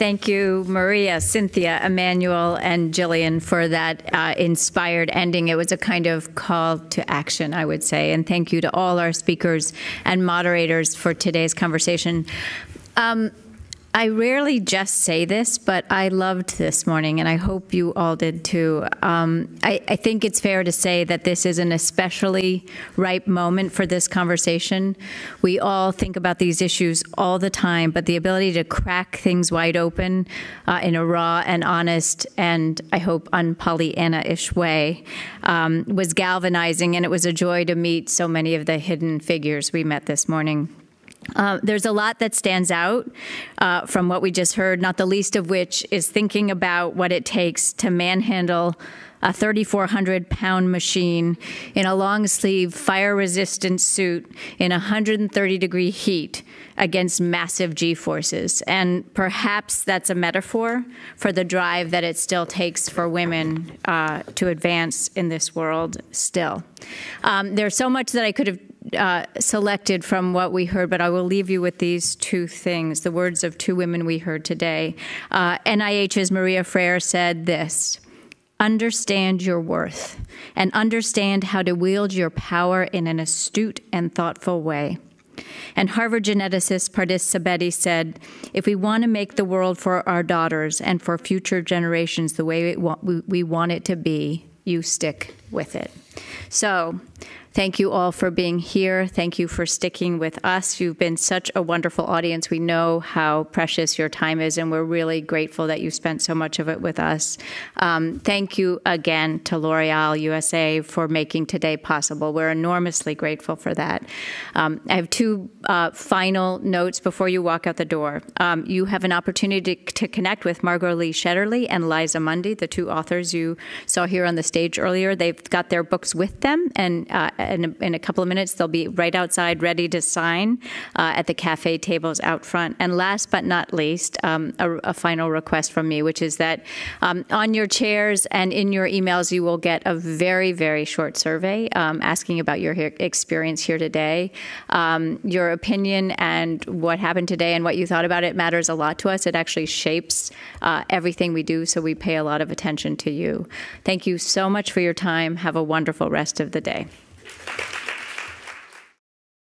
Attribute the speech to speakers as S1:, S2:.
S1: Thank you, Maria, Cynthia, Emmanuel, and Jillian for that inspired ending. It was a kind of call to action, I would say. And thank you to all our speakers and moderators for today's conversation. I rarely just say this, but I loved this morning, and I hope you all did too. I think it's fair to say that this is an especially ripe moment for this conversation. We all think about these issues all the time, but the ability to crack things wide open in a raw and honest and, I hope, un-Pollyanna-ish way was galvanizing, and it was a joy to meet so many of the hidden figures we met this morning. There's a lot that stands out from what we just heard, not the least of which is thinking about what it takes to manhandle a 3,400-pound machine in a long-sleeve, fire-resistant suit in 130-degree heat against massive G-forces. And perhaps that's a metaphor for the drive that it still takes for women to advance in this world still. There's so much that I could have selected from what we heard, but I will leave you with these two things, the words of two women we heard today. NIH's Maria Freire said this: understand your worth and understand how to wield your power in an astute and thoughtful way. And Harvard geneticist Pardis Sabeti said, if we want to make the world for our daughters and for future generations the way we want it to be, you stick with it. So, thank you all for being here. Thank you for sticking with us. You've been such a wonderful audience. We know how precious your time is, and we're really grateful that you spent so much of it with us. Thank you again to L'Oreal USA for making today possible. We're enormously grateful for that. I have two final notes before you walk out the door. You have an opportunity to connect with Margot Lee Shetterly and Liza Mundy, the two authors you saw here on the stage earlier. They've got their books with them, and in a couple of minutes, they'll be right outside ready to sign at the cafe tables out front. And last but not least, a final request from me, which is that on your chairs and in your emails, you will get a very, very short survey asking about your experience here today. Your opinion and what happened today and what you thought about it matters a lot to us. It actually shapes everything we do, so we pay a lot of attention to you. Thank you so much for your time. Have a wonderful rest of the day.